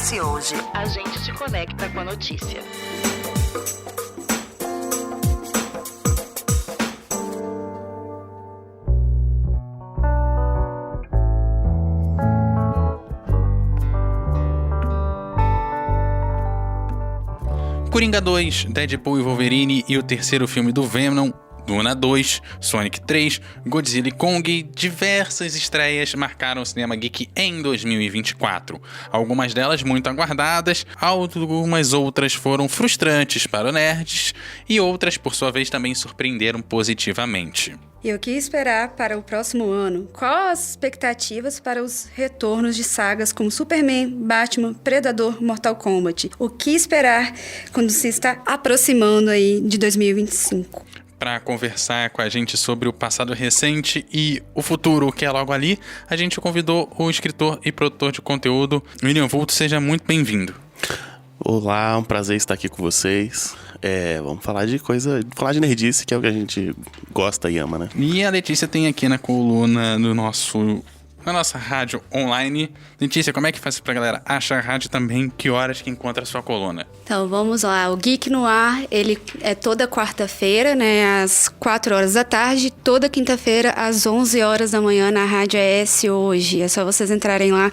OS Hoje. A gente te conecta com a notícia. Coringa 2, Deadpool e Wolverine e o terceiro filme do Venom, Duna 2, Sonic 3, Godzilla e Kong, diversas estreias marcaram o cinema geek em 2024. Algumas delas muito aguardadas, algumas outras foram frustrantes para os nerds e outras, por sua vez, também surpreenderam positivamente. E o que esperar para o próximo ano? Quais as expectativas para os retornos de sagas como Superman, Batman, Predador, Mortal Kombat? O que esperar quando se está aproximando aí de 2025? Para conversar com a gente sobre o passado recente e o futuro, que é logo ali, a gente convidou o escritor e produtor de conteúdo, William Vulto. Seja muito bem-vindo. Olá, um prazer estar aqui com vocês. Vamos falar de nerdice, que é o que a gente gosta e ama, né? E a Letícia tem aqui na coluna na nossa rádio online. Letícia, como é que faz pra galera achar a rádio também? Que horas que encontra a sua coluna? Então, vamos lá. O Geek no Ar, ele é toda quarta-feira, né, às 4 horas da tarde. Toda quinta-feira, às 11 horas da manhã, na Rádio ES Hoje. É só vocês entrarem lá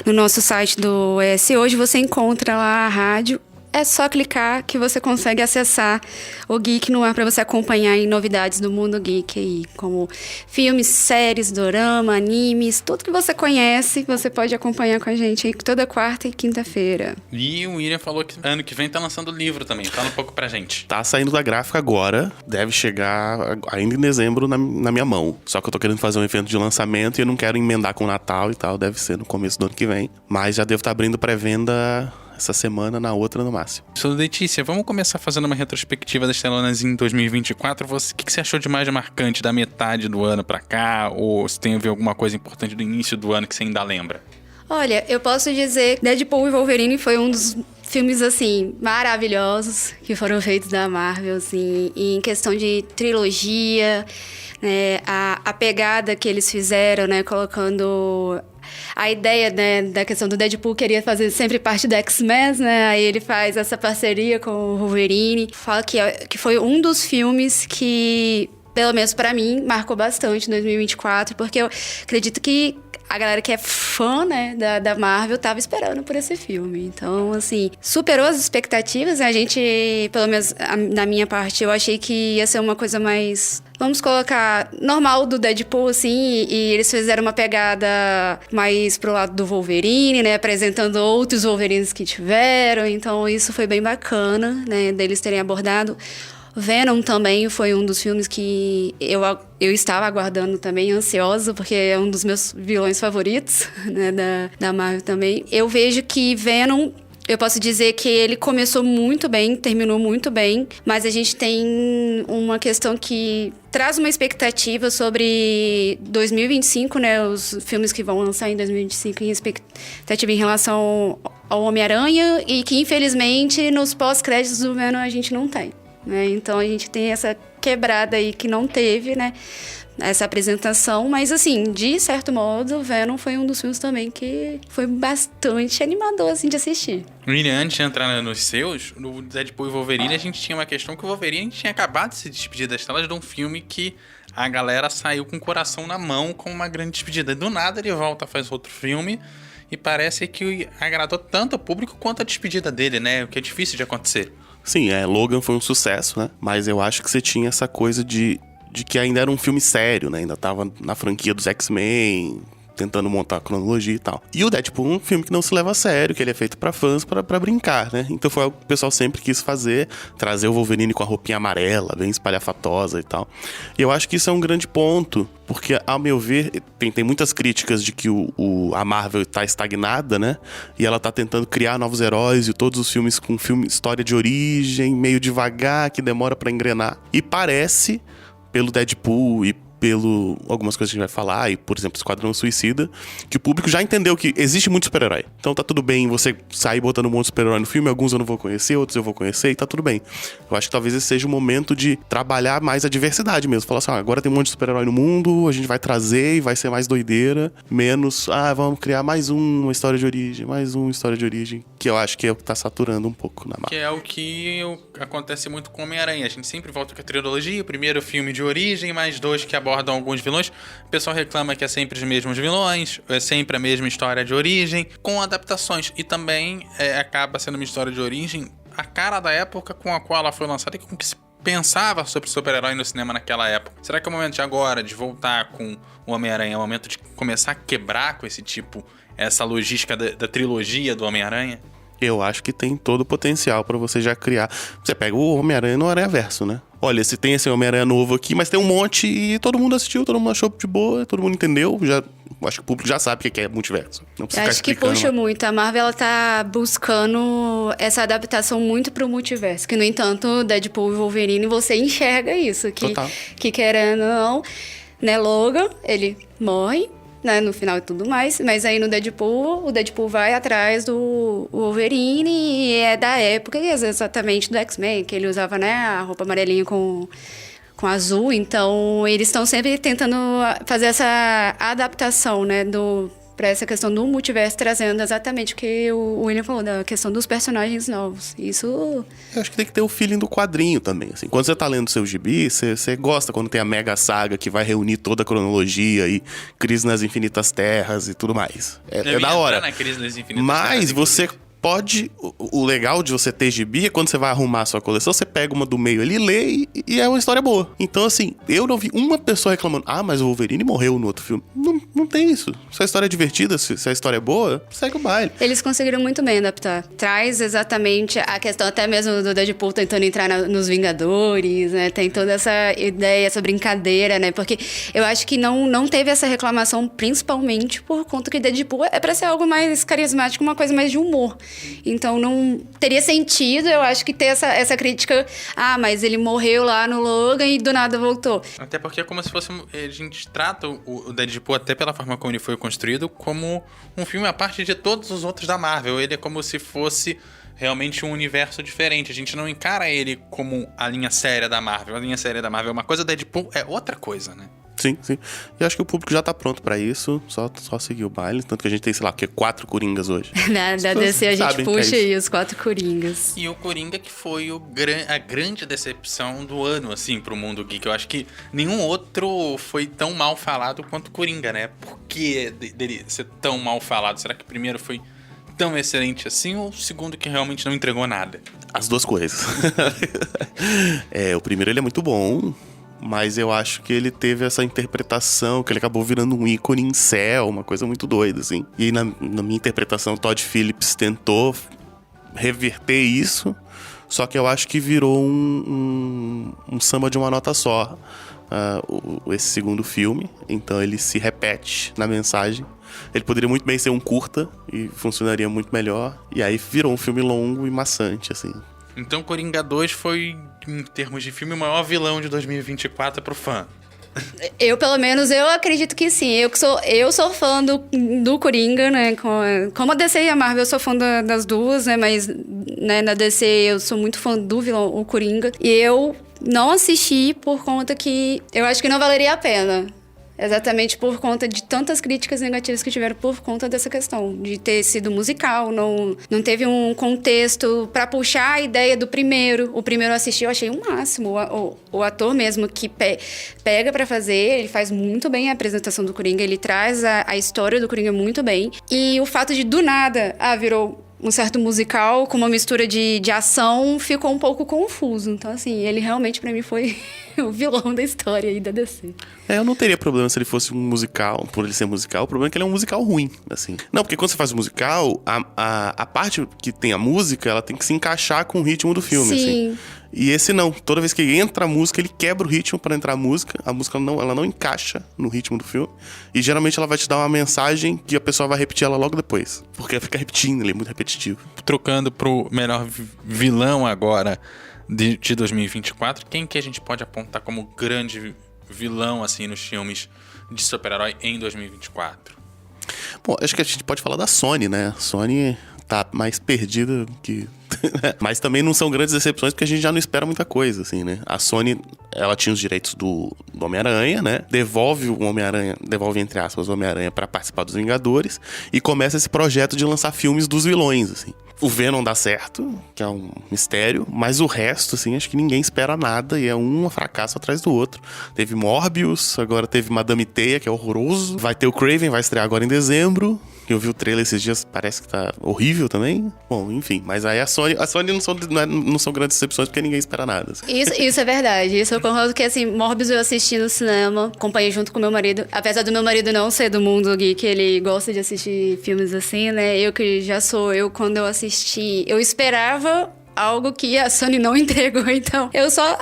no nosso site do ES Hoje. Você encontra lá a rádio. É só clicar que você consegue acessar o Geek no Ar para você acompanhar aí novidades do mundo geek aí, como filmes, séries, dorama, animes, tudo que você conhece, você pode acompanhar com a gente aí toda quarta e quinta-feira. E o William falou que ano que vem tá lançando livro também. Fala um pouco pra gente. Tá saindo da gráfica agora, deve chegar ainda em dezembro na minha mão. Só que eu tô querendo fazer um evento de lançamento e eu não quero emendar com o Natal e tal, deve ser no começo do ano que vem. Mas já devo estar abrindo pré-venda essa semana, na outra no máximo. Sou Letícia, vamos começar fazendo uma retrospectiva das telonas em 2024. O que você achou de mais marcante da metade do ano pra cá? Ou se tem a ver alguma coisa importante do início do ano que você ainda lembra? Olha, eu posso dizer que Deadpool e Wolverine foi um dos filmes, assim, maravilhosos que foram feitos da Marvel, assim, em questão de trilogia, né, a pegada que eles fizeram, né, colocando a ideia, né, da questão do Deadpool, queria fazer sempre parte do X-Men, né? Aí ele faz essa parceria com o Wolverine. Fala que foi um dos filmes que, pelo menos pra mim, marcou bastante em 2024, porque eu acredito que a galera que é fã, né, da Marvel tava esperando por esse filme. Então, assim, superou as expectativas, né? A gente, pelo menos na minha parte, eu achei que ia ser uma coisa mais, vamos colocar, normal do Deadpool, assim, e eles fizeram uma pegada mais pro lado do Wolverine, né, apresentando outros Wolverines que tiveram. Então, isso foi bem bacana, né, deles terem abordado. Venom também foi um dos filmes que eu estava aguardando também, ansiosa, porque é um dos meus vilões favoritos, né, da Marvel também. Eu vejo que Venom, eu posso dizer que ele começou muito bem, terminou muito bem, mas a gente tem uma questão que traz uma expectativa sobre 2025, né, os filmes que vão lançar em 2025, em expectativa em relação ao Homem-Aranha, e que infelizmente nos pós-créditos do Venom a gente não tem. Então a gente tem essa quebrada aí que não teve, né, essa apresentação, mas assim, de certo modo, Venom foi um dos filmes também que foi bastante animador, assim, de assistir. William, antes de entrar nos seus, no Deadpool e Wolverine, a gente tinha uma questão que o Wolverine tinha acabado de se despedir das telas de um filme que a galera saiu com o coração na mão com uma grande despedida. Do nada ele volta, faz outro filme e parece que agradou tanto o público quanto a despedida dele, né, o que é difícil de acontecer. Sim, Logan foi um sucesso, né? Mas eu acho que você tinha essa coisa de que ainda era um filme sério, né? Ainda tava na franquia dos X-Men, tentando montar a cronologia e tal. E o Deadpool é um filme que não se leva a sério, que ele é feito pra fãs, pra brincar, né? Então foi o que o pessoal sempre quis fazer, trazer o Wolverine com a roupinha amarela, bem espalhafatosa e tal. E eu acho que isso é um grande ponto, porque, ao meu ver, tem muitas críticas de que a Marvel tá estagnada, né? E ela tá tentando criar novos heróis, e todos os filmes com história de origem, meio devagar, que demora pra engrenar. E parece, pelo Deadpool e algumas coisas que a gente vai falar, e por exemplo, Esquadrão Suicida, que o público já entendeu que existe muito super-herói. Então tá tudo bem você sair botando um monte de super-herói no filme, alguns eu não vou conhecer, outros eu vou conhecer, e tá tudo bem. Eu acho que talvez esse seja o momento de trabalhar mais a diversidade mesmo. Falar assim, agora tem um monte de super-herói no mundo, a gente vai trazer e vai ser mais doideira, menos, vamos criar mais uma história de origem, mais uma história de origem. que eu acho que é o que tá saturando um pouco na Que Marvel. é o que acontece muito com Homem-Aranha. A gente sempre volta com a trilogia, o primeiro filme de origem, mais 2 que abordam alguns vilões. O pessoal reclama que é sempre os mesmos vilões, é sempre a mesma história de origem, com adaptações. E também acaba sendo uma história de origem a cara da época com a qual ela foi lançada e com o que se pensava sobre super-herói no cinema naquela época. Será que é o momento de agora, de voltar com o Homem-Aranha, é o momento de começar a quebrar com esse tipo, essa logística da trilogia do Homem-Aranha? Eu acho que tem todo o potencial pra você já criar. Você pega o Homem-Aranha no Aranhaverso, né? Olha, se tem esse Homem-Aranha novo aqui, mas tem um monte e todo mundo assistiu, todo mundo achou de boa, todo mundo entendeu. Acho que o público já sabe o que é multiverso. Não precisa Eu ficar acho que explicando, puxa né? muito. A Marvel, ela tá buscando essa adaptação muito pro multiverso. Que, no entanto, Deadpool e Wolverine, você enxerga isso. Total. Que querendo ou não, né, Logan, ele morre, né, no final e tudo mais. Mas aí no Deadpool, o Deadpool vai atrás do Wolverine e é da época, exatamente, do X-Men, que ele usava, né, a roupa amarelinha com azul. Então, eles estão sempre tentando fazer essa adaptação, né, pra essa questão do multiverso, trazendo exatamente o que o William falou, da questão dos personagens novos. Isso... Eu acho que tem que ter o feeling do quadrinho também, assim. Quando você tá lendo seu gibi, você gosta quando tem a mega saga que vai reunir toda a cronologia e Crise nas Infinitas Terras e tudo mais. É da hora. Mas você pode... O legal de você ter gibi é quando você vai arrumar a sua coleção, você pega uma do meio ali, lê e é uma história boa. Então, assim, eu não vi uma pessoa reclamando, mas o Wolverine morreu no outro filme. Não tem isso. Se a história é divertida, se a história é boa, segue o baile. Eles conseguiram muito bem adaptar. Traz exatamente a questão até mesmo do Deadpool tentando entrar nos Vingadores, né? Tem toda essa ideia, essa brincadeira, né? Porque eu acho que não teve essa reclamação, principalmente por conta que Deadpool é pra ser algo mais carismático, uma coisa mais de humor. Então não teria sentido, eu acho, que ter essa crítica. Mas ele morreu lá no Logan e do nada voltou. Até porque é como se fosse... A gente trata o Deadpool, até pela forma como ele foi construído, como um filme à parte de todos os outros da Marvel. Ele é como se fosse realmente um universo diferente. A gente não encara ele como a linha séria da Marvel. A linha séria da Marvel é uma coisa, Deadpool é outra coisa, né? Sim. E acho que o público já tá pronto pra isso. Só seguir o baile. Tanto que a gente tem, sei lá, 4 Coringas hoje. Da DC a gente sabem que é puxa isso. aí os 4 Coringas. E o Coringa que foi a grande decepção do ano, assim, pro mundo geek. Eu acho que nenhum outro foi tão mal falado quanto o Coringa, né? Por que dele ser tão mal falado? Será que o primeiro foi tão excelente assim ou o segundo que realmente não entregou nada? As duas coisas. O primeiro ele é muito bom, mas eu acho que ele teve essa interpretação, que ele acabou virando um ícone em céu, uma coisa muito doida, assim. E na minha interpretação, Todd Phillips tentou reverter isso, só que eu acho que virou um samba de uma nota só, esse segundo filme. Então ele se repete na mensagem. Ele poderia muito bem ser um curta e funcionaria muito melhor. E aí virou um filme longo e maçante, assim. Então Coringa 2 foi, em termos de filme, o maior vilão de 2024 pro fã. Pelo menos, eu acredito que sim. Eu sou fã do Coringa, né? Como a DC e a Marvel, eu sou fã das duas, né? Mas, né, na DC eu sou muito fã do vilão, o Coringa. E eu não assisti por conta que eu acho que não valeria a pena. Exatamente por conta de tantas críticas negativas que tiveram por conta dessa questão. De ter sido musical, não teve um contexto pra puxar a ideia do primeiro. O primeiro eu assisti, eu achei o máximo. O ator mesmo que pega pra fazer, ele faz muito bem a apresentação do Coringa. Ele traz a história do Coringa muito bem. E o fato de, do nada, virou um certo musical com uma mistura de ação, ficou um pouco confuso. Então, assim, ele realmente pra mim foi o vilão da história aí da DC. Eu não teria problema se ele fosse um musical, por ele ser musical. O problema é que ele é um musical ruim, assim. Não, porque quando você faz um musical, a parte que tem a música, ela tem que se encaixar com o ritmo do filme, Sim. assim. E esse não. Toda vez que entra a música, ele quebra o ritmo pra entrar a música. A música ela não encaixa no ritmo do filme. E geralmente ela vai te dar uma mensagem que a pessoa vai repetir ela logo depois. Porque ela fica repetindo, ele é muito repetitivo. Trocando pro melhor vilão agora de 2024, quem que a gente pode apontar como grande vilão, assim, nos filmes de super-herói em 2024? Bom, acho que a gente pode falar da Sony, né? A Sony tá mais perdida que... Mas também não são grandes decepções, porque a gente já não espera muita coisa, assim, né? A Sony, ela tinha os direitos do Homem-Aranha, né? Devolve, entre aspas, o Homem-Aranha pra participar dos Vingadores e começa esse projeto de lançar filmes dos vilões, assim. O Venom dá certo, que é um mistério, mas o resto, assim, acho que ninguém espera nada e é um fracasso atrás do outro. Teve Morbius, agora teve Madame Teia, que é horroroso. Vai ter o Craven, vai estrear agora em dezembro. Eu vi o trailer esses dias, parece que tá horrível também. Bom, enfim, mas aí a Sony não são grandes decepções porque ninguém espera nada. Assim. Isso é verdade. Isso eu concordo que, assim, Morbius eu assisti no cinema, acompanhei junto com meu marido. Apesar do meu marido não ser do mundo geek, ele gosta de assistir filmes assim, né? Eu que já sou, quando eu assisti, eu esperava algo que a Sony não entregou, então eu só,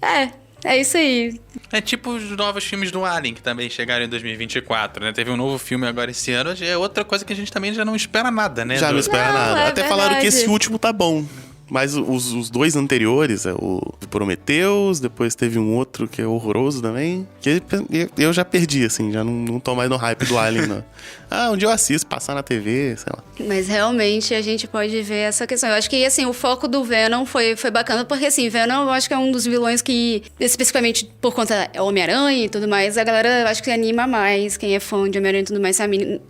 é isso aí. É tipo os novos filmes do Alien, que também chegaram em 2024, né? Teve um novo filme agora esse ano, é outra coisa que a gente também já não espera nada, né? Já não espera nada. É Até falaram que verdade. esse último tá bom. Mas os dois anteriores, o Prometheus, depois teve um outro que é horroroso também. Que eu já perdi, assim, já não tô mais no hype do Alien, não. Um dia eu assisto, passar na TV, sei lá. Mas realmente a gente pode ver essa questão. Eu acho que, assim, o foco do Venom foi bacana, porque, assim, Venom eu acho que é um dos vilões que, especificamente por conta do Homem-Aranha e tudo mais, a galera eu acho que anima mais. Quem é fã de Homem-Aranha e tudo mais se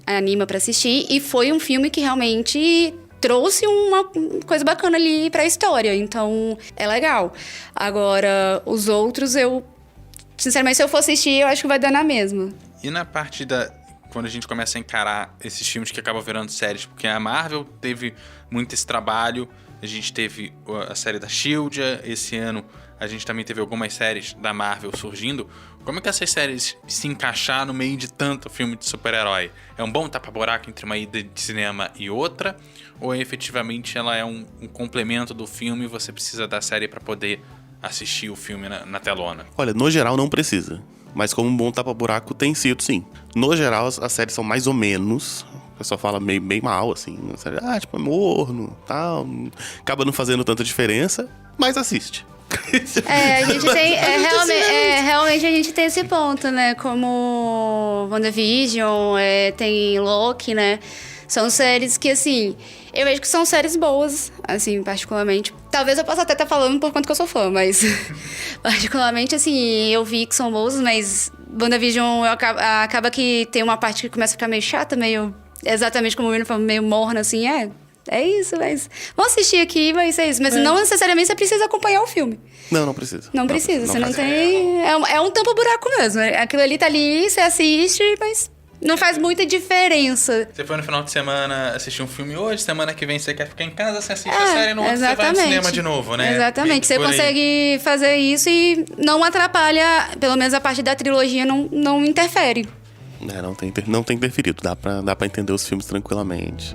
anima pra assistir. E foi um filme que realmente trouxe uma coisa bacana ali pra história, então é legal. Agora, os outros, sinceramente, se eu for assistir, eu acho que vai dar na mesma. E na parte quando a gente começa a encarar esses filmes que acabam virando séries, porque a Marvel teve muito esse trabalho, a gente teve a série da S.H.I.E.L.D., esse ano a gente também teve algumas séries da Marvel surgindo. Como é que essas séries se encaixar no meio de tanto filme de super-herói? É um bom tapa-buraco entre uma ida de cinema e outra? Ou efetivamente ela é um complemento do filme e você precisa da série para poder assistir o filme na telona? Olha, no geral não precisa. Mas como um bom tapa-buraco tem sido, sim. No geral, as séries são mais ou menos. O pessoal fala bem mal, assim. A série, é morno, tal. Acaba não fazendo tanta diferença, mas assiste. A gente tem. Realmente a gente tem esse ponto, né? Como WandaVision, tem Loki, né? São séries que, assim, eu vejo que são séries boas, assim, particularmente. Talvez eu possa até estar falando por conta que eu sou fã, mas particularmente, assim, eu vi que são boas, mas WandaVision acaba que tem uma parte que começa a ficar meio chata, meio, exatamente como o William falou, meio morna, assim, é isso, mas vamos assistir aqui, mas é isso. Mas não necessariamente você precisa acompanhar o filme. Não precisa. Não precisa, você não faz. tem... É um tampa-buraco mesmo. Aquilo ali tá ali, você assiste, mas não faz muita diferença. Você foi no final de semana assistir um filme hoje, semana que vem você quer ficar em casa, você assiste a série, no outro você vai no cinema de novo, né? Exatamente. Você consegue fazer isso e não atrapalha, pelo menos a parte da trilogia não interfere. Não tem interferido. Dá pra entender os filmes tranquilamente.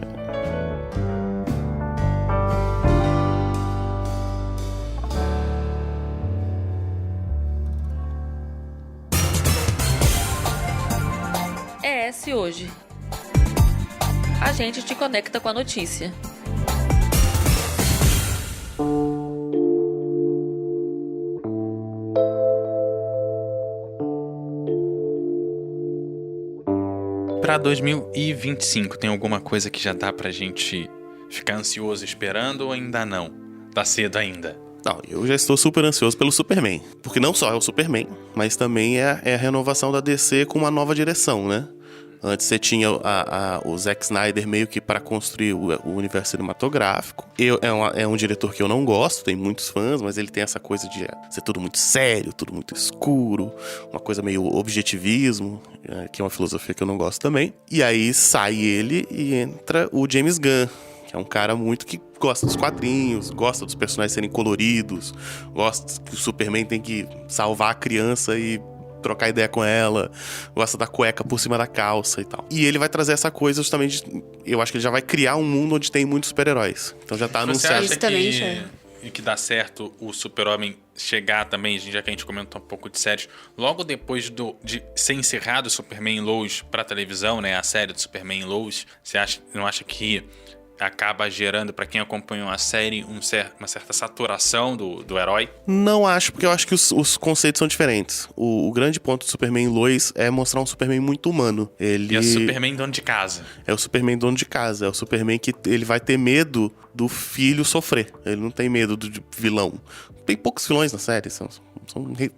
ES Hoje. A gente te conecta com a notícia. Pra 2025, tem alguma coisa que já dá pra gente ficar ansioso esperando ou ainda não? Tá cedo ainda? Não, eu já estou super ansioso pelo Superman. Porque não só é o Superman, mas também é a renovação da DC com uma nova direção, né? Antes você tinha o Zack Snyder meio que para construir o universo cinematográfico. É um diretor que eu não gosto, tem muitos fãs, mas ele tem essa coisa de ser tudo muito sério, tudo muito escuro, uma coisa meio objetivismo, que é uma filosofia que eu não gosto também. E aí sai ele e entra o James Gunn, que é um cara muito que gosta dos quadrinhos, gosta dos personagens serem coloridos, gosta que o Superman tem que salvar a criança e trocar ideia com ela, gosta da cueca por cima da calça e tal. E ele vai trazer essa coisa justamente, eu acho que ele já vai criar um mundo onde tem muitos super-heróis. Então já tá anunciado. Você acha que dá certo o Super-Homem chegar também, já que a gente comentou um pouco de séries, logo depois de ser encerrado o Superman Lois pra televisão, né, a série do Superman Lois, você não acha que acaba gerando, pra quem acompanhou a série, uma certa saturação do herói? Não acho, porque eu acho que os conceitos são diferentes. O grande ponto do Superman Lois é mostrar um Superman muito humano. E é o Superman dono de casa. É o Superman dono de casa. É o Superman que ele vai ter medo do filho sofrer. Ele não tem medo do vilão. Tem poucos vilões na série, são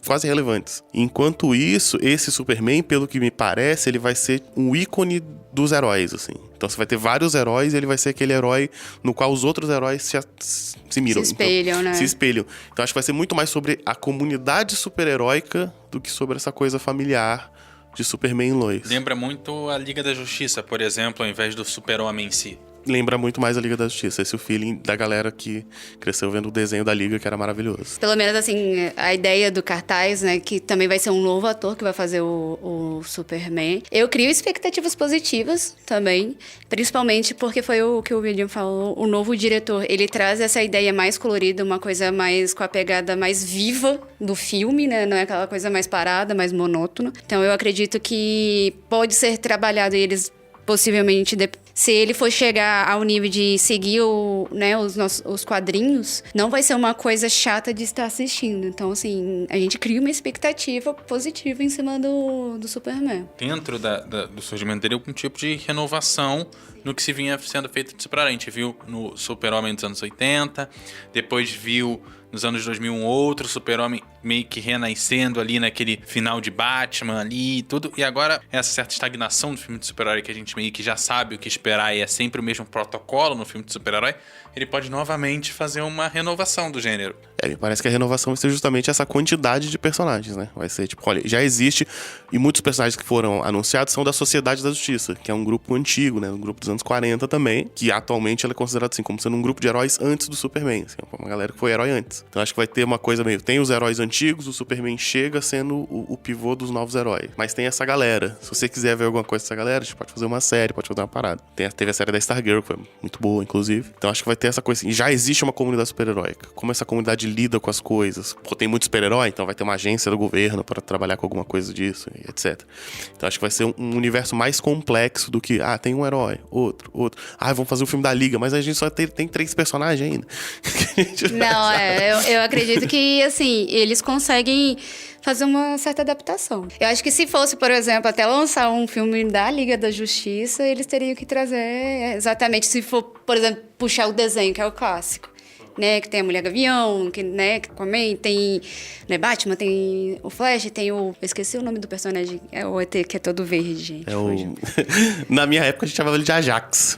quase irrelevantes. Enquanto isso, esse Superman, pelo que me parece, ele vai ser um ícone dos heróis, assim. Então você vai ter vários heróis e ele vai ser aquele herói no qual os outros heróis se miram. Se espelham, então, né? Se espelham. Então acho que vai ser muito mais sobre a comunidade super-heróica do que sobre essa coisa familiar de Superman e Lois. Lembra muito a Liga da Justiça, por exemplo, ao invés do Super-Homem em si. Lembra muito mais a Liga da Justiça. Esse é o feeling da galera que cresceu vendo o desenho da Liga, que era maravilhoso. Pelo menos, assim, a ideia do cartaz, né? Que também vai ser um novo ator que vai fazer o Superman. Eu crio expectativas positivas também. Principalmente porque foi o que o William falou. O novo diretor, ele traz essa ideia mais colorida, uma coisa mais com a pegada mais viva do filme, né? Não é aquela coisa mais parada, mais monótona. Então, eu acredito que pode ser trabalhado eles possivelmente... Se ele for chegar ao nível de seguir os quadrinhos, não vai ser uma coisa chata de estar assistindo. Então, assim, a gente cria uma expectativa positiva em cima do Superman. Dentro do surgimento dele, algum tipo de renovação no que se vinha sendo feito de super-herói. A gente viu no Super-Homem dos anos 80, depois viu nos anos 2000 um outro Super-Homem meio que renascendo ali naquele final de Batman ali e tudo. E agora, essa certa estagnação do filme de super-herói que a gente meio que já sabe o que esperar e é sempre o mesmo protocolo no filme de super-herói, ele pode novamente fazer uma renovação do gênero. Me parece que a renovação vai ser justamente essa quantidade de personagens, né? Vai ser tipo, olha, já existe, e muitos personagens que foram anunciados são da Sociedade da Justiça, que é um grupo antigo, né? Um grupo dos anos 40 também, que atualmente ela é considerada assim, como sendo um grupo de heróis antes do Superman, assim, uma galera que foi herói antes. Então acho que vai ter uma coisa meio, tem os heróis antigos, o Superman chega sendo o pivô dos novos heróis. Mas tem essa galera. Se você quiser ver alguma coisa dessa galera, a gente pode fazer uma série, pode fazer uma parada. Teve a série da Stargirl, que foi muito boa, inclusive. Então acho que vai ter essa coisa assim. Já existe uma comunidade super-heróica. Como essa comunidade lida com as coisas? Pô, tem muito super-herói, então vai ter uma agência do governo para trabalhar com alguma coisa disso, etc. Então acho que vai ser um universo mais complexo do que, tem um herói, outro. Vamos fazer o filme da Liga, mas a gente só tem 3 personagens ainda. Não, eu acredito que, assim, eles conseguem fazer uma certa adaptação. Eu acho que se fosse, por exemplo, até lançar um filme da Liga da Justiça, eles teriam que trazer exatamente, se for, por exemplo, puxar o desenho, que é o clássico. Né, que tem a Mulher Gavião, que também tem, né, Batman, tem o Flash, tem o... Eu esqueci o nome do personagem, é o ET que é todo verde, gente. Na minha época a gente chamava ele de Ajax,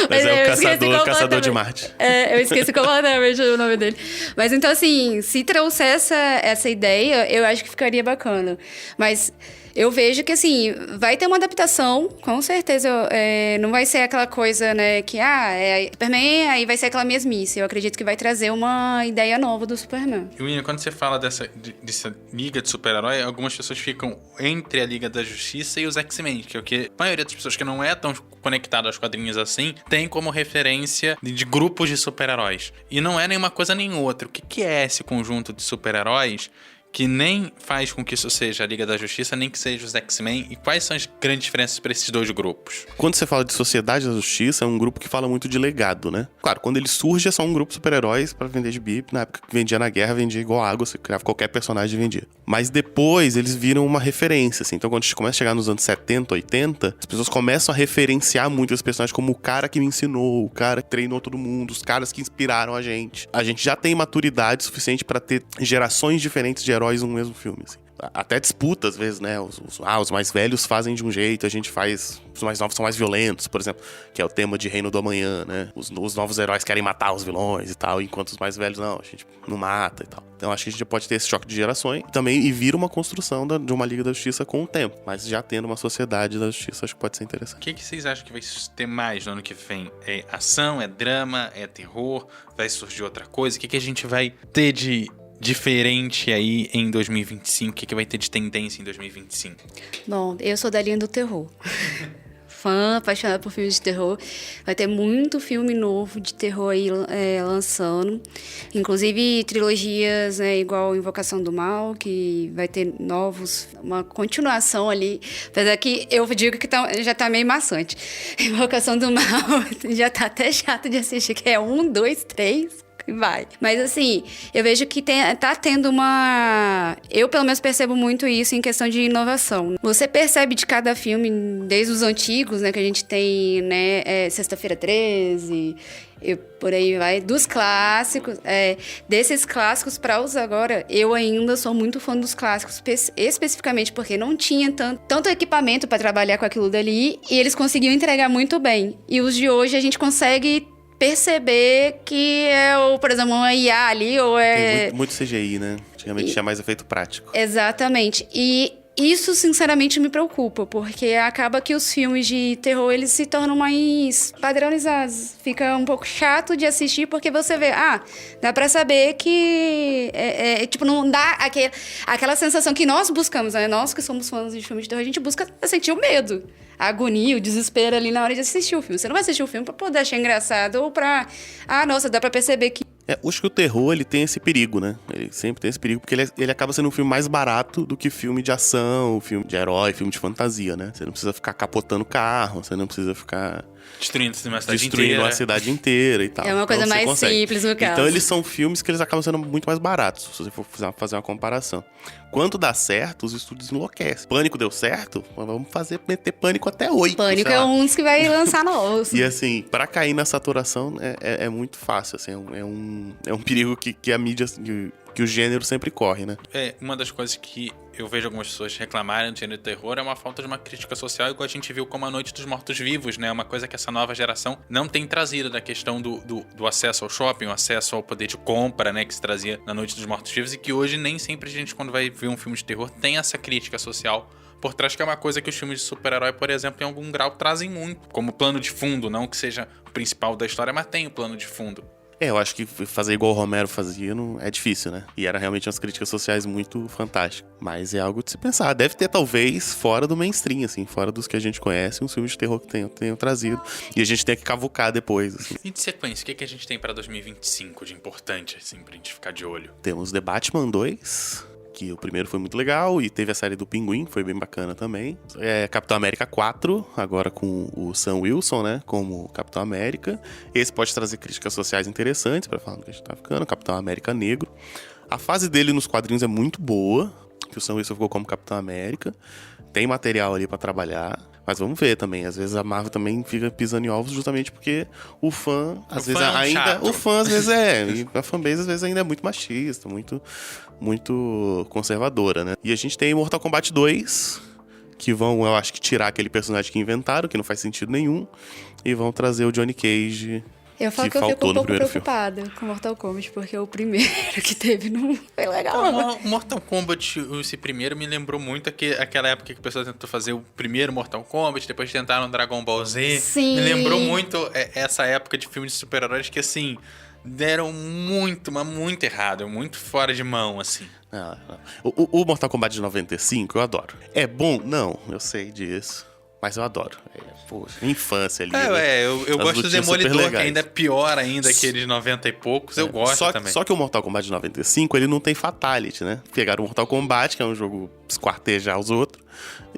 mas é o caçador de Marte. Eu esqueci completamente o nome dele. Mas então, assim, se trouxer essa ideia, eu acho que ficaria bacana. Mas... eu vejo que, assim, vai ter uma adaptação, com certeza. Não vai ser aquela coisa, né, que, Superman, aí vai ser aquela mesmice. Eu acredito que vai trazer uma ideia nova do Superman. E, William, quando você fala dessa liga de super-herói, algumas pessoas ficam entre a Liga da Justiça e os X-Men, que é o que a maioria das pessoas que não é tão conectada aos quadrinhos assim, tem como referência de grupos de super-heróis. E não é nenhuma coisa nem outra. O que é esse conjunto de super-heróis que nem faz com que isso seja a Liga da Justiça, nem que seja os X-Men? E quais são as grandes diferenças para esses dois grupos? Quando você fala de Sociedade da Justiça, é um grupo que fala muito de legado, né? Claro, quando ele surge, é só um grupo de super-heróis pra vender de bip. Na época que vendia na guerra, vendia igual água. Você criava qualquer personagem e vendia. Mas depois, eles viram uma referência, assim. Então, quando a gente começa a chegar nos anos 70, 80, as pessoas começam a referenciar muito esse personagem como o cara que me ensinou, o cara que treinou todo mundo, os caras que inspiraram a gente. A gente já tem maturidade suficiente pra ter gerações diferentes de heróis no mesmo filme, assim. Até disputa, às vezes, né? Os mais velhos fazem de um jeito, a gente faz... Os mais novos são mais violentos, por exemplo, que é o tema de Reino do Amanhã, né? Os novos heróis querem matar os vilões e tal, enquanto os mais velhos, não, a gente não mata e tal. Então acho que a gente já pode ter esse choque de gerações também, e vira uma construção de uma Liga da Justiça com o tempo. Mas já tendo uma Sociedade da Justiça, acho que pode ser interessante. O que vocês acham que vai ter mais no ano que vem? É ação, é drama, é terror? Vai surgir outra coisa? O que a gente vai ter de diferente aí em 2025? O que vai ter de tendência em 2025? Bom, eu sou da linha do terror. Fã, apaixonada por filmes de terror. Vai ter muito filme novo de terror aí lançando. Inclusive trilogias, né, igual Invocação do Mal, que vai ter uma continuação ali. Apesar que eu digo que já tá meio maçante. Invocação do Mal já tá até chato de assistir, que é 1, 2, 3... vai. Mas assim, eu vejo que tá tendo uma... Eu, pelo menos, percebo muito isso em questão de inovação. Você percebe de cada filme, desde os antigos, né, que a gente tem, né, Sexta-feira 13... E por aí vai, dos clássicos, desses clássicos para os agora, eu ainda sou muito fã dos clássicos, especificamente porque não tinha tanto equipamento para trabalhar com aquilo dali, e eles conseguiam entregar muito bem. E os de hoje a gente consegue perceber que por exemplo, uma IA ali, ou Tem muito CGI, né? Antigamente tinha mais efeito prático. Exatamente. E isso, sinceramente, me preocupa, porque acaba que os filmes de terror, eles se tornam mais padronizados. Fica um pouco chato de assistir, porque você vê, dá pra saber que... tipo, não dá aquela sensação que nós buscamos, né? Nós que somos fãs de filmes de terror, a gente busca sentir o medo, a agonia, o desespero ali na hora de assistir o filme. Você não vai assistir o filme pra poder achar engraçado ou pra... nossa, dá pra perceber que... Acho que o terror, ele tem esse perigo, né? Ele sempre tem esse perigo, porque ele acaba sendo um filme mais barato do que filme de ação, filme de herói, filme de fantasia, né? Você não precisa ficar capotando carro, você não precisa ficar... Destruindo Destruindo a cidade inteira e tal. É uma coisa então, mais simples, no caso. Então eles são filmes que eles acabam sendo muito mais baratos, se você for fazer uma comparação. Quando dá certo, os estúdios enlouquecem. Pânico deu certo, vamos meter Pânico até 8. Pânico é um dos que vai lançar novos. E assim, pra cair na saturação é muito fácil, assim, é um perigo que a mídia, que o gênero sempre corre, né? Uma das coisas que eu vejo algumas pessoas reclamarem do gênero de terror é uma falta de uma crítica social, igual a gente viu como A Noite dos Mortos-Vivos, né? Uma coisa que essa nova geração não tem trazido, da questão do acesso ao shopping, o acesso ao poder de compra, né? Que se trazia na Noite dos Mortos-Vivos, e que hoje nem sempre a gente, quando vai ver um filme de terror, tem essa crítica social por trás, que é uma coisa que os filmes de super-herói, por exemplo, em algum grau trazem muito, como plano de fundo, não que seja o principal da história, mas tem o plano de fundo. Eu acho que fazer igual o Romero fazia é difícil, né? E era realmente umas críticas sociais muito fantásticas. Mas é algo de se pensar. Deve ter, talvez, fora do mainstream, assim, fora dos que a gente conhece, uns filmes de terror que tenham trazido. E a gente tem que cavucar depois, assim. E de sequência, o que a gente tem pra 2025 de importante, assim, pra gente ficar de olho? Temos The Batman 2... que o primeiro foi muito legal, e teve a série do Pinguim, foi bem bacana também. Capitão América 4, agora com o Sam Wilson, né, como Capitão América. Esse pode trazer críticas sociais interessantes, pra falar do que a gente tá ficando. Capitão América Negro. A fase dele nos quadrinhos é muito boa, que o Sam Wilson ficou como Capitão América. Tem material ali pra trabalhar. Mas vamos ver também. Às vezes a Marvel também fica pisando em ovos justamente porque o fã, às vezes ainda... Chato. O fã, às vezes, e a fanbase, às vezes, ainda é muito machista, muito conservadora, né? E a gente tem Mortal Kombat 2, que vão, eu acho que, tirar aquele personagem que inventaram, que não faz sentido nenhum, e vão trazer o Johnny Cage... Eu falo que eu fico um pouco preocupada com Mortal Kombat, porque o primeiro que teve não foi legal. O Mortal Kombat, esse primeiro, me lembrou muito aquela época que o pessoal tentou fazer o primeiro Mortal Kombat, depois tentaram Dragon Ball Z. Sim. Me lembrou muito essa época de filmes de super-heróis que, assim, deram muito, mas muito errado, muito fora de mão, assim. O Mortal Kombat de 95 eu adoro. É bom? Não, eu sei disso. Mas eu adoro. Poxa, infância ali. Eu gosto do Demolidor, que ainda é pior ainda que ele de 90 e poucos. Eu gosto também. Só que o Mortal Kombat de 95, ele não tem Fatality, né? Pegaram o Mortal Kombat, que é um jogo esquartejar os outros,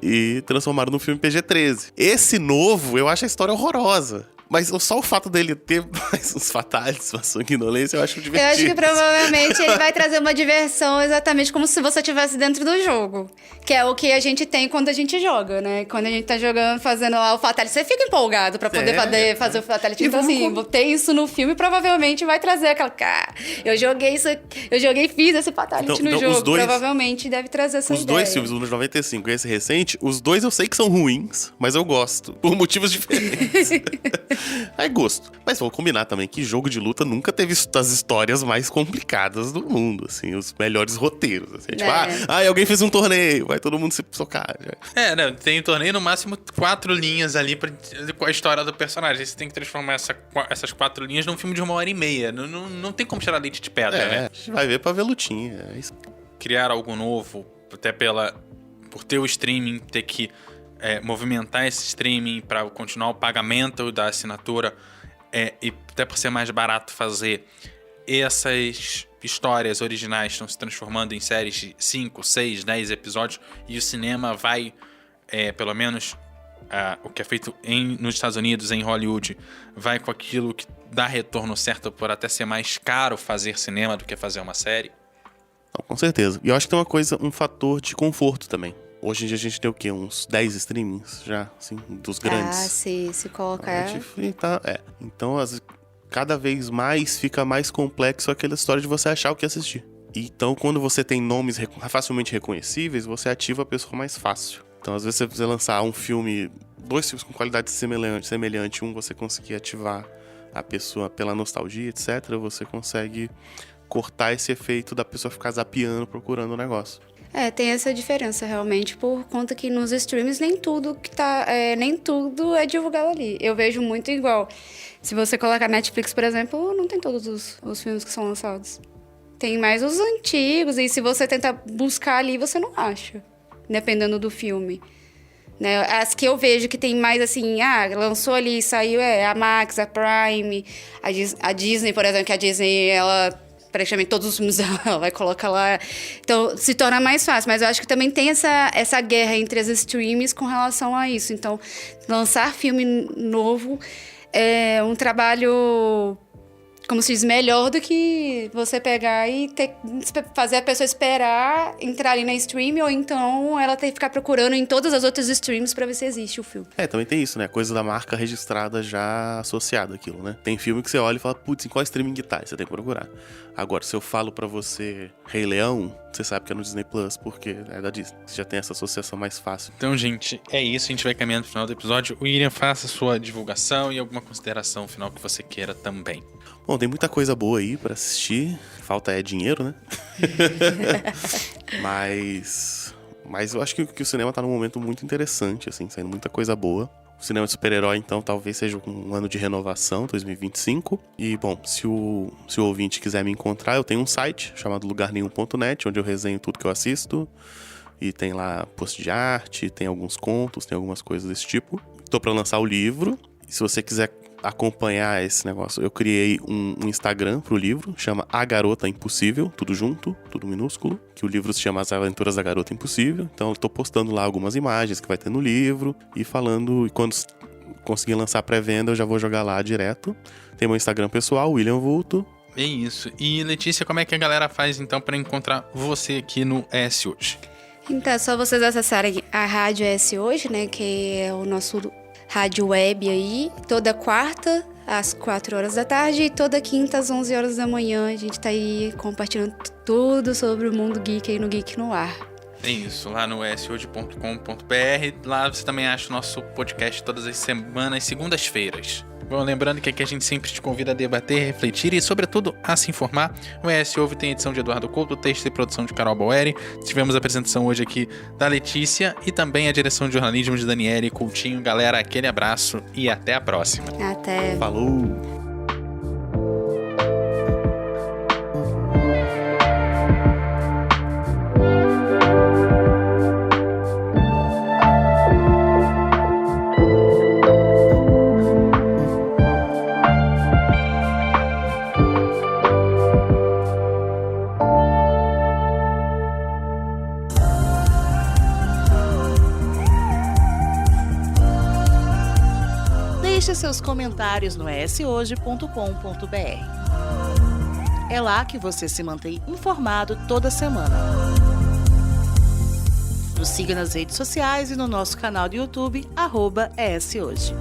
e transformaram num filme PG-13. Esse novo, eu acho a história horrorosa. Mas só o fato dele ter mais uns fatalities, uma sanguinolência, eu acho divertido. Eu acho que provavelmente ele vai trazer uma diversão exatamente como se você estivesse dentro do jogo. Que é o que a gente tem quando a gente joga, né? Quando a gente tá jogando, fazendo lá o fatality, você fica empolgado pra poder fazer o fatality. Então, assim, ter isso no filme provavelmente vai trazer aquela... Cara, eu joguei e fiz esse fatality no jogo. Provavelmente deve trazer essa ideia. Os dois filmes, um de 95 e esse recente, os dois eu sei que são ruins, mas eu gosto. Por motivos diferentes. É gosto. Mas vamos combinar também que jogo de luta nunca teve as histórias mais complicadas do mundo, assim, os melhores roteiros. Assim, tipo, alguém fez um torneio, vai todo mundo se socar. Não, tem um torneio no máximo 4 linhas ali com a história do personagem. Você tem que transformar essas 4 linhas num filme de 1h30. Não tem como tirar leite de pedra, né? A gente vai ver pra ver lutinha. É isso. Criar algo novo, até por ter o streaming, ter que movimentar esse streaming para continuar o pagamento da assinatura, e até por ser mais barato fazer, essas histórias originais estão se transformando em séries de 5, 6, 10 episódios, e o cinema vai, pelo menos o que é feito nos Estados Unidos, em Hollywood, vai com aquilo que dá retorno certo por até ser mais caro fazer cinema do que fazer uma série? Não, com certeza. E eu acho que tem um fator de conforto também. Hoje em dia a gente tem o quê? Uns 10 streamings já, assim, dos grandes. Se colocar... Então, cada vez mais fica mais complexo aquela história de você achar o que assistir. Então, quando você tem nomes facilmente reconhecíveis, você ativa a pessoa mais fácil. Então, às vezes, se você lançar um filme, 2 filmes com qualidade semelhante, um você conseguir ativar a pessoa pela nostalgia, etc., você consegue cortar esse efeito da pessoa ficar zapeando, procurando o negócio. Tem essa diferença, realmente, por conta que nos streams nem tudo nem tudo é divulgado ali. Eu vejo muito igual. Se você colocar Netflix, por exemplo, não tem todos os filmes que são lançados. Tem mais os antigos, e se você tentar buscar ali, você não acha, dependendo do filme. Né? As que eu vejo que tem mais assim, lançou ali, saiu, a Max, a Prime, a Disney, por exemplo, que a Disney, ela... praticamente todos os filmes ela vai colocar lá. Então, se torna mais fácil. Mas eu acho que também tem essa guerra entre as streams com relação a isso. Então, lançar filme novo é um trabalho, como se diz, melhor do que você pegar e fazer a pessoa esperar entrar ali na stream, ou então ela ter que ficar procurando em todas as outras streams pra ver se existe o filme. Também tem isso, né? Coisa da marca registrada já associada àquilo, né? Tem filme que você olha e fala, putz, em qual streaming que tá? Você tem que procurar. Agora, se eu falo pra você Rei Leão, você sabe que é no Disney Plus, porque é da Disney. Você já tem essa associação mais fácil. Então, gente, é isso. A gente vai caminhando pro final do episódio. William, faça a sua divulgação e alguma consideração final que você queira também. Bom, tem muita coisa boa aí pra assistir. Falta dinheiro, né? Mas eu acho que o cinema tá num momento muito interessante, assim, saindo muita coisa boa. O cinema de super-herói, então, talvez seja um ano de renovação, 2025. E, bom, se o ouvinte quiser me encontrar, eu tenho um site chamado lugarnenhum.net, onde eu resenho tudo que eu assisto. E tem lá post de arte, tem alguns contos, tem algumas coisas desse tipo. Tô pra lançar o livro. E se você quiser acompanhar esse negócio, eu criei um Instagram pro livro, chama A Garota Impossível, tudo junto, tudo minúsculo, que o livro se chama As Aventuras da Garota Impossível. Então eu tô postando lá algumas imagens que vai ter no livro e falando, e quando conseguir lançar a pré-venda eu já vou jogar lá direto. Tem meu Instagram pessoal, William Vulto. É isso. E Letícia, como é que a galera faz então pra encontrar você aqui no ES Hoje? Então é só vocês acessarem a Rádio ES Hoje, né, que é o nosso rádio web aí, toda quarta às 4 horas da tarde e toda quinta às 11 horas da manhã. A gente tá aí compartilhando tudo sobre o mundo geek aí no Geek no Ar. É isso, lá no eshoje.com.br. Lá você também acha o nosso podcast todas as semanas, segundas-feiras. Bom, lembrando que aqui a gente sempre te convida a debater, refletir e, sobretudo, a se informar. O ES Ouve tem edição de Eduardo Couto, texto e produção de Carol Boeri. Tivemos a apresentação hoje aqui da Letícia e também a direção de jornalismo de Daniele Coutinho. Galera, aquele abraço e até a próxima. Até. Falou! Deixe seus comentários no eshoje.com.br. É lá que você se mantém informado toda semana. Nos siga nas redes sociais e no nosso canal do YouTube, @ESHoje.